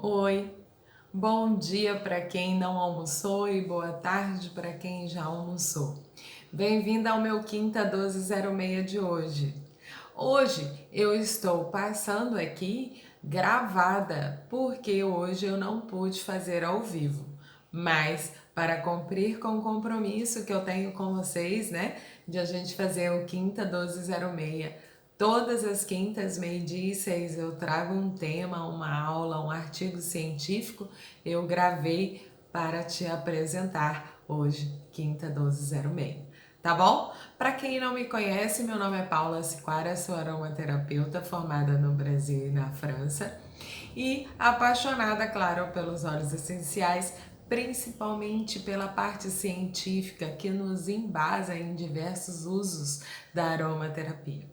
Oi, bom dia para quem não almoçou e boa tarde para quem já almoçou. Bem-vinda ao meu Quinta 1206 de hoje. Hoje eu estou passando aqui gravada porque hoje eu não pude fazer ao vivo, mas para cumprir com o compromisso que eu tenho com vocês, né, de a gente fazer o Quinta 1206. Todas as quintas, meio-dia e 6, eu trago um tema, uma aula, um artigo científico. Eu gravei para te apresentar hoje, quinta 1206. Tá bom? Para quem não me conhece, meu nome é Paula Siquara, sou aromaterapeuta formada no Brasil e na França e apaixonada, claro, pelos óleos essenciais, principalmente pela parte científica que nos embasa em diversos usos da aromaterapia.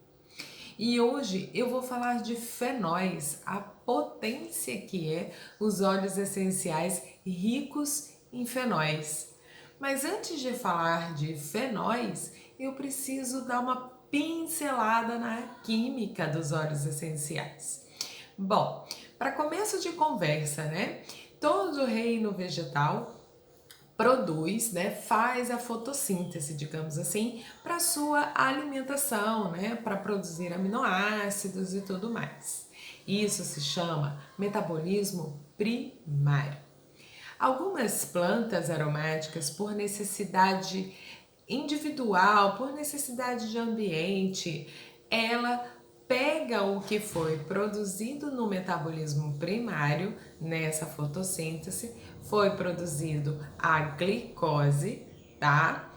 E hoje eu vou falar de fenóis, a potência que é os óleos essenciais ricos em fenóis. Mas antes de falar de fenóis, eu preciso dar uma pincelada na química dos óleos essenciais. Bom, para começo de conversa, né? Todo reino vegetal produz, né, faz a fotossíntese, digamos assim, para sua alimentação, né, para produzir aminoácidos e tudo mais. Isso se chama metabolismo primário. Algumas plantas aromáticas, por necessidade individual, por necessidade de ambiente, ela pega o que foi produzido no metabolismo primário, nessa fotossíntese, foi produzido a glicose, tá?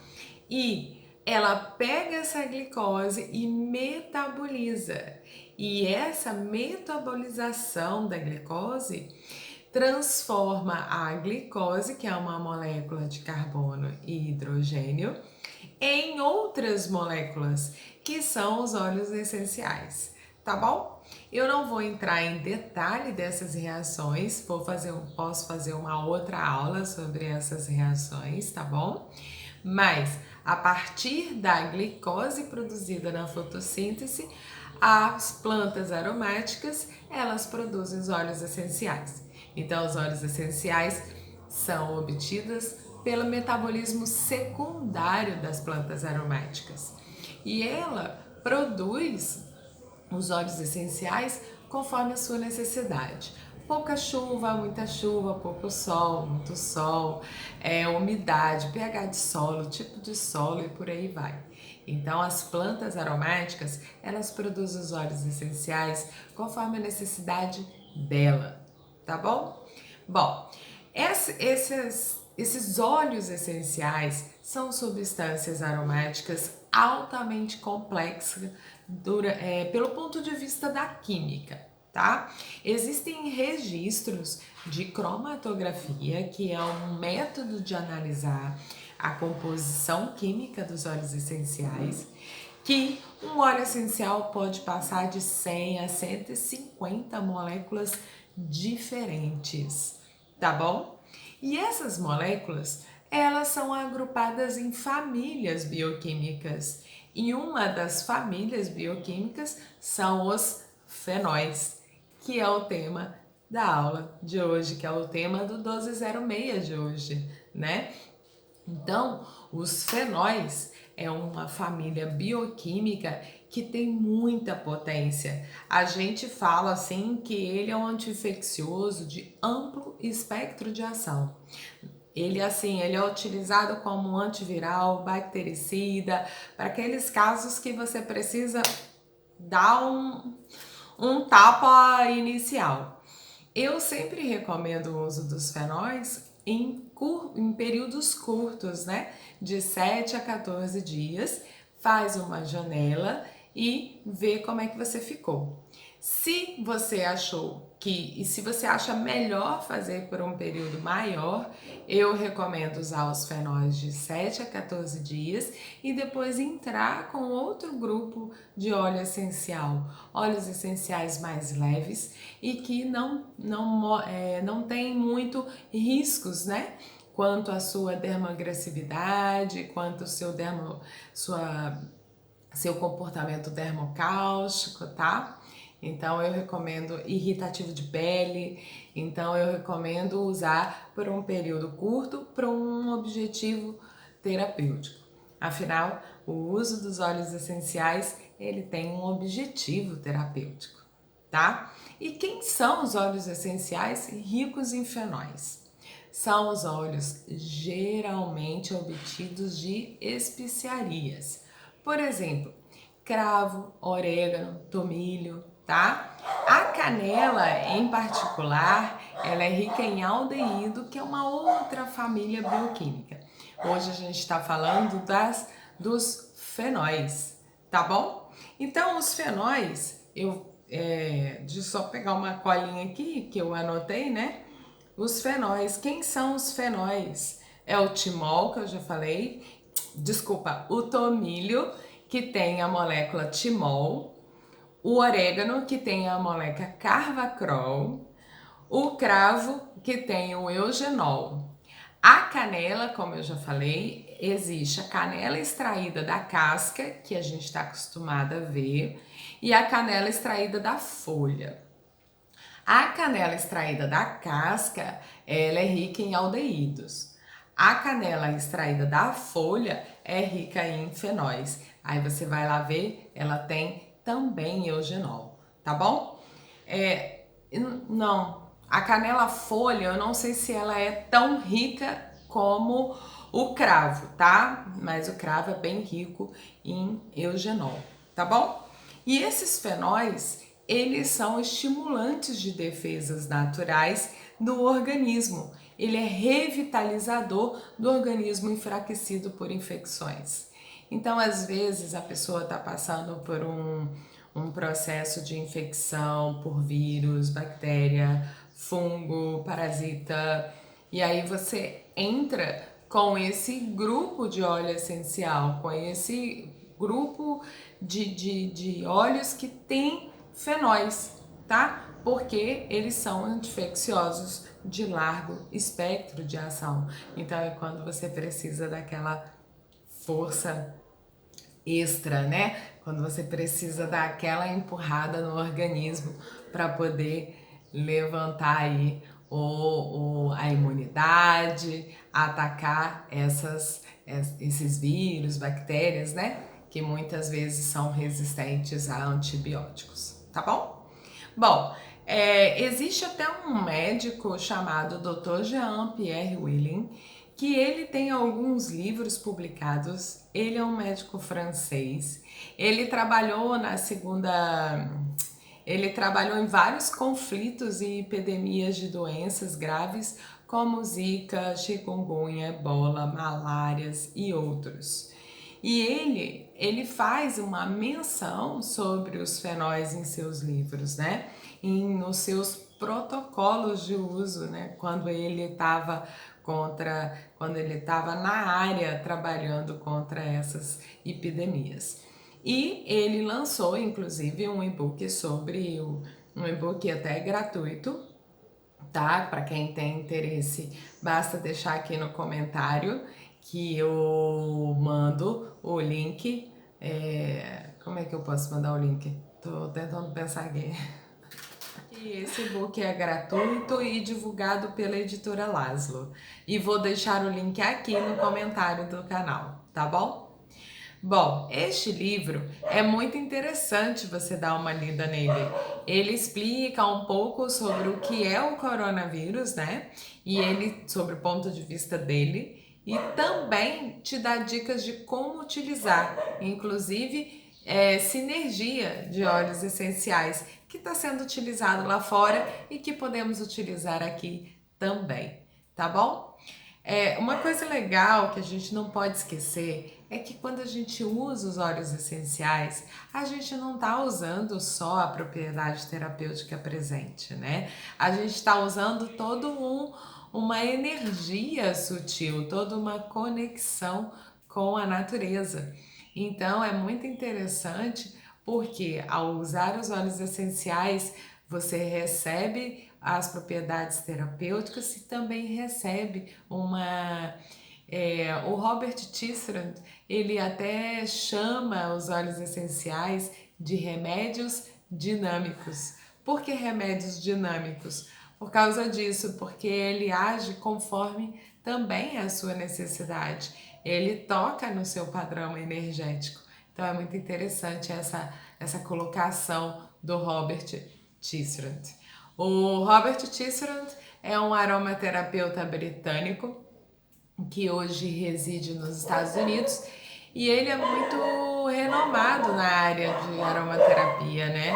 E ela pega essa glicose e metaboliza. E essa metabolização da glicose transforma a glicose, que é uma molécula de carbono e hidrogênio, em outras moléculas, que são os óleos essenciais, tá bom? Eu não vou entrar em detalhe dessas reações, posso fazer uma outra aula sobre essas reações, tá bom? Mas a partir da glicose produzida na fotossíntese, as plantas aromáticas, elas produzem os óleos essenciais. Então, os óleos essenciais são obtidos pelo metabolismo secundário das plantas aromáticas. E ela produz os óleos essenciais conforme a sua necessidade. Pouca chuva, pouco sol, muito sol, umidade, pH de solo, tipo de solo e por aí vai. Então, as plantas aromáticas, elas produzem os óleos essenciais conforme a necessidade dela, tá bom? Bom, esses óleos essenciais são substâncias aromáticas altamente complexas pelo ponto de vista da química, tá? Existem registros de cromatografia, que é um método de analisar a composição química dos óleos essenciais, que um óleo essencial pode passar de 100 a 150 moléculas diferentes, tá bom? E essas moléculas, elas são agrupadas em famílias bioquímicas. E uma das famílias bioquímicas são os fenóis, que é o tema da aula de hoje, que é o tema do 1206 de hoje, né? Então, os fenóis é uma família bioquímica que tem muita potência. A gente fala assim que ele é um anti-infeccioso de amplo espectro de ação. Ele é utilizado como antiviral, bactericida, para aqueles casos que você precisa dar um tapa inicial. Eu sempre recomendo o uso dos fenóis em períodos curtos, né? De 7 a 14 dias, faz uma janela e vê como é que você ficou. Se você achou e se você acha melhor fazer por um período maior, eu recomendo usar os fenóis de 7 a 14 dias e depois entrar com outro grupo de óleo essencial, óleos essenciais mais leves e que não tem muito riscos, né? Quanto à sua dermoagressividade, quanto ao seu comportamento dermocáustico, tá? Então eu recomendo irritativo de pele, então eu recomendo usar por um período curto para um objetivo terapêutico. Afinal, o uso dos óleos essenciais, ele tem um objetivo terapêutico, tá? E quem são os óleos essenciais ricos em fenóis? São os óleos geralmente obtidos de especiarias. Por exemplo, cravo, orégano, tomilho, tá? A canela, em particular, ela é rica em aldeído, que é uma outra família bioquímica. Hoje a gente está falando dos fenóis, tá bom? Então, os fenóis, deixa eu só pegar uma colinha aqui que eu anotei, né? Os fenóis, quem são os fenóis? É o timol, que eu já falei, desculpa, o tomilho, que tem a molécula timol, o orégano, que tem a molécula carvacrol, o cravo, que tem o eugenol. A canela, como eu já falei, existe a canela extraída da casca, que a gente está acostumado a ver, e a canela extraída da folha. A canela extraída da casca, ela é rica em aldeídos. A canela extraída da folha é rica em fenóis. Aí você vai lá ver, ela tem também eugenol, tá bom? Não, a canela folha, eu não sei se ela é tão rica como o cravo, tá? Mas o cravo é bem rico em eugenol, tá bom? E esses fenóis, eles são estimulantes de defesas naturais do organismo. Ele é revitalizador do organismo enfraquecido por infecções. Então, às vezes, a pessoa está passando por um processo de infecção por vírus, bactéria, fungo, parasita, e aí você entra com esse grupo de óleo essencial, com esse grupo de óleos que tem fenóis, tá? Porque eles são anti-infecciosos de largo espectro de ação. Então é quando você precisa daquela força extra, né? Quando você precisa dar aquela empurrada no organismo para poder levantar aí a imunidade, atacar esses vírus, bactérias, né? Que muitas vezes são resistentes a antibióticos, tá bom? Bom, existe até um médico chamado Dr. Jean-Pierre Willing, que ele tem alguns livros publicados. Ele é um médico francês. Ele trabalhou na segunda. Ele trabalhou em vários conflitos e epidemias de doenças graves, como Zika, chikungunya, ebola, malárias e outros. E ele faz uma menção sobre os fenóis em seus livros, né? Nos seus protocolos de uso, né? Quando ele estava na área trabalhando contra essas epidemias. E ele lançou, inclusive, um e-book um e-book até gratuito, tá? Para quem tem interesse, basta deixar aqui no comentário que eu mando o link. Como é que eu posso mandar o link? Tô tentando pensar aqui. E esse e-book é gratuito e divulgado pela editora Laszlo. E vou deixar o link aqui no comentário do canal, tá bom? Bom, este livro é muito interessante você dar uma lida nele. Ele explica um pouco sobre o que é o coronavírus, né? E ele, sobre o ponto de vista dele, e também te dá dicas de como utilizar, inclusive sinergia de óleos essenciais que está sendo utilizado lá fora e que podemos utilizar aqui também, tá bom? Uma coisa legal que a gente não pode esquecer é que quando a gente usa os óleos essenciais, a gente não está usando só a propriedade terapêutica presente, né? A gente está usando uma energia sutil, toda uma conexão com a natureza. Então é muito interessante porque ao usar os óleos essenciais, você recebe as propriedades terapêuticas e também recebe o Robert Tisserand, ele até chama os óleos essenciais de remédios dinâmicos. Por que remédios dinâmicos? Por causa disso, porque ele age conforme também a sua necessidade. Ele toca no seu padrão energético. Então é muito interessante essa colocação do Robert Tisserand. O Robert Tisserand é um aromaterapeuta britânico que hoje reside nos Estados Unidos e ele é muito renomado na área de aromaterapia, né?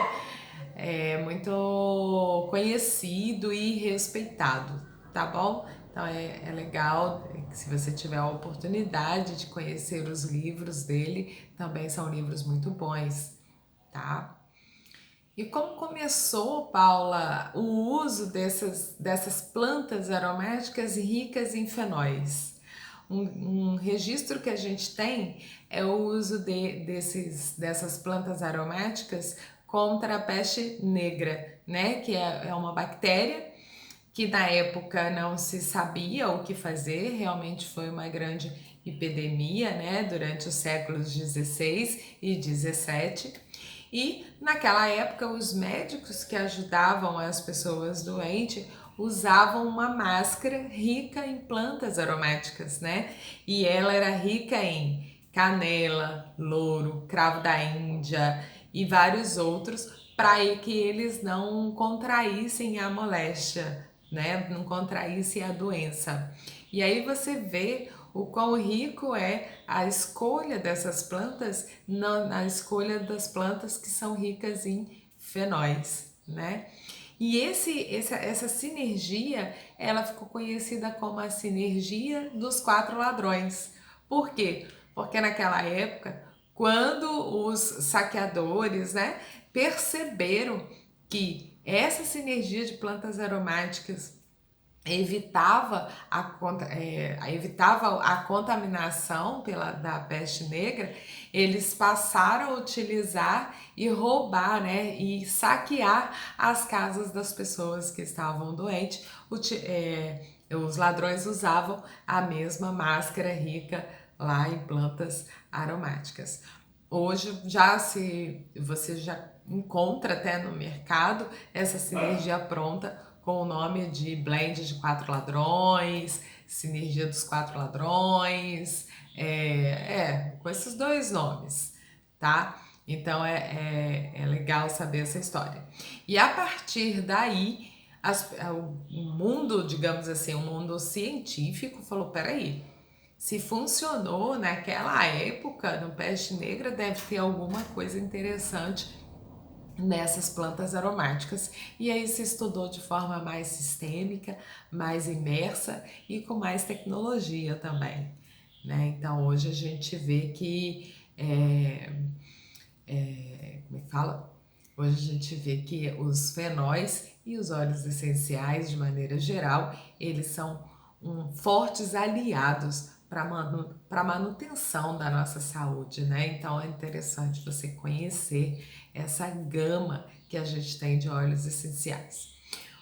É muito conhecido e respeitado, tá bom? Então é legal se você tiver a oportunidade de conhecer os livros dele, também são livros muito bons, tá? E como começou, Paula, o uso dessas plantas aromáticas ricas em fenóis? Um registro que a gente tem é o uso dessas plantas aromáticas contra a peste negra, né? Que é uma bactéria que na época não se sabia o que fazer, realmente foi uma grande epidemia, né? Durante os séculos 16 e 17. E naquela época, os médicos que ajudavam as pessoas doentes usavam uma máscara rica em plantas aromáticas, né? E ela era rica em canela, louro, cravo da Índia e vários outros, para que eles não contraíssem a moléstia, né? Não contraíssem a doença. E aí você vê o quão rico é a escolha dessas plantas na escolha das plantas que são ricas em fenóis, né? E essa sinergia, ela ficou conhecida como a sinergia dos quatro ladrões. Por quê? Porque naquela época, quando os saqueadores, né, perceberam que essa sinergia de plantas aromáticas evitava a contaminação da peste negra, eles passaram a utilizar e roubar, né, e saquear as casas das pessoas que estavam doentes. Os ladrões usavam a mesma máscara rica lá em plantas aromáticas. Hoje você já encontra até no mercado essa sinergia pronta com o nome de blend de quatro ladrões, sinergia dos quatro ladrões, com esses dois nomes, tá? Então é legal saber essa história. E a partir daí, o mundo, digamos assim, o mundo científico falou: peraí, se funcionou naquela época no peste negra, deve ter alguma coisa interessante nessas plantas aromáticas. E aí se estudou de forma mais sistêmica, mais imersa e com mais tecnologia também, né? Então hoje a gente vê que como é que fala? Hoje a gente vê que os fenóis e os óleos essenciais, de maneira geral, eles são fortes aliados para a manutenção da nossa saúde, né? Então é interessante você conhecer essa gama que a gente tem de óleos essenciais.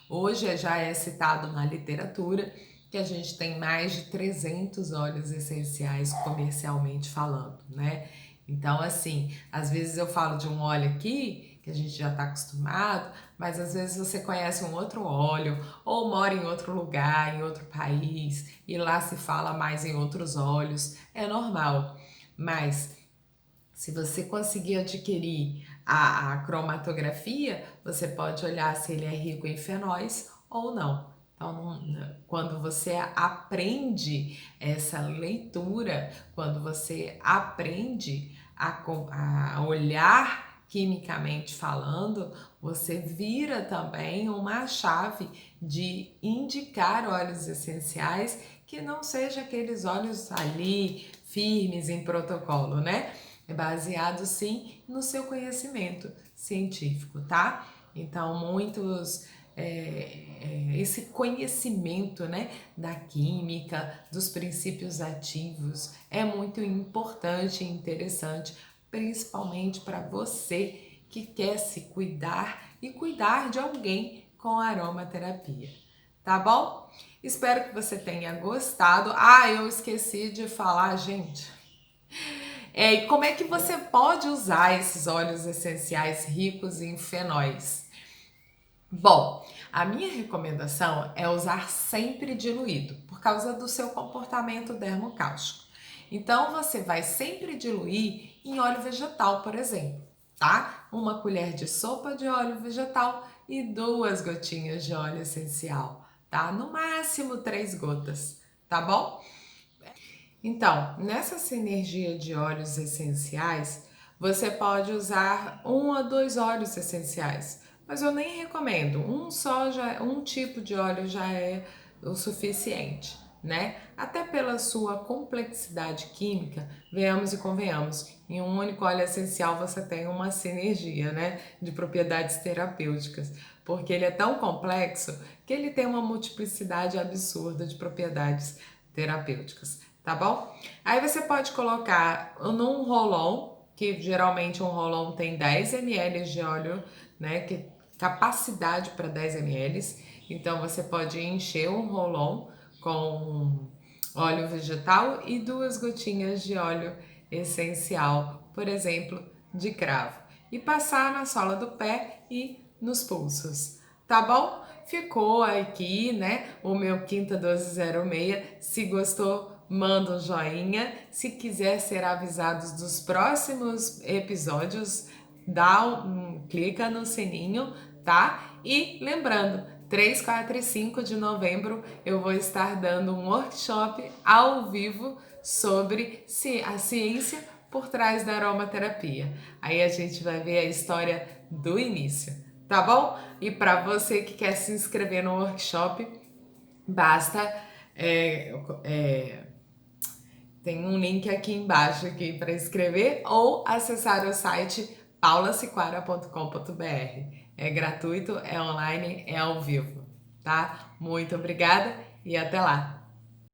Hoje já é citado na literatura que a gente tem mais de 300 óleos essenciais comercialmente falando, né? Então, assim, às vezes eu falo de um óleo aqui que a gente já está acostumado, mas às vezes você conhece um outro óleo ou mora em outro lugar, em outro país e lá se fala mais em outros óleos, é normal. Mas se você conseguir adquirir a cromatografia, você pode olhar se ele é rico em fenóis ou não. Então, quando você aprende essa leitura, quando você aprende a olhar quimicamente falando, você vira também uma chave de indicar óleos essenciais que não sejam aqueles óleos ali firmes em protocolo, né? É baseado sim no seu conhecimento científico, tá? Então, esse conhecimento, né, da química, dos princípios ativos é muito importante e interessante, principalmente para você que quer se cuidar e cuidar de alguém com aromaterapia, tá bom? Espero que você tenha gostado. Ah, eu esqueci de falar, gente. E como é que você pode usar esses óleos essenciais ricos em fenóis? Bom, a minha recomendação é usar sempre diluído, por causa do seu comportamento dermocáustico. Então, você vai sempre diluir em óleo vegetal, por exemplo, tá? Uma colher de sopa de óleo vegetal e 2 gotinhas de óleo essencial, tá? No máximo 3 gotas, tá bom? Então, nessa sinergia de óleos essenciais, você pode usar 1 a 2 óleos essenciais, mas eu nem recomendo. Um tipo de óleo já é o suficiente, né? Até pela sua complexidade química, venhamos e convenhamos, em um único óleo essencial você tem uma sinergia, né, de propriedades terapêuticas, porque ele é tão complexo que ele tem uma multiplicidade absurda de propriedades terapêuticas, tá bom? Aí você pode colocar num rolon, que geralmente um rolon tem 10 ml de óleo, né, que capacidade para 10 ml. Então você pode encher um rolon com óleo vegetal e 2 gotinhas de óleo essencial, por exemplo, de cravo, e passar na sola do pé e nos pulsos, tá bom? Ficou aqui, né, o meu Quinta 1206. Se gostou, manda um joinha. Se quiser ser avisado dos próximos episódios, clica no sininho, tá? E lembrando, 3, 4 e 5 de novembro eu vou estar dando um workshop ao vivo sobre a ciência por trás da aromaterapia. Aí a gente vai ver a história do início, tá bom? E para você que quer se inscrever no workshop, basta tem um link aqui embaixo aqui para inscrever ou acessar o site paulaciquara.com.br. É gratuito, é online, é ao vivo, tá? Muito obrigada e até lá!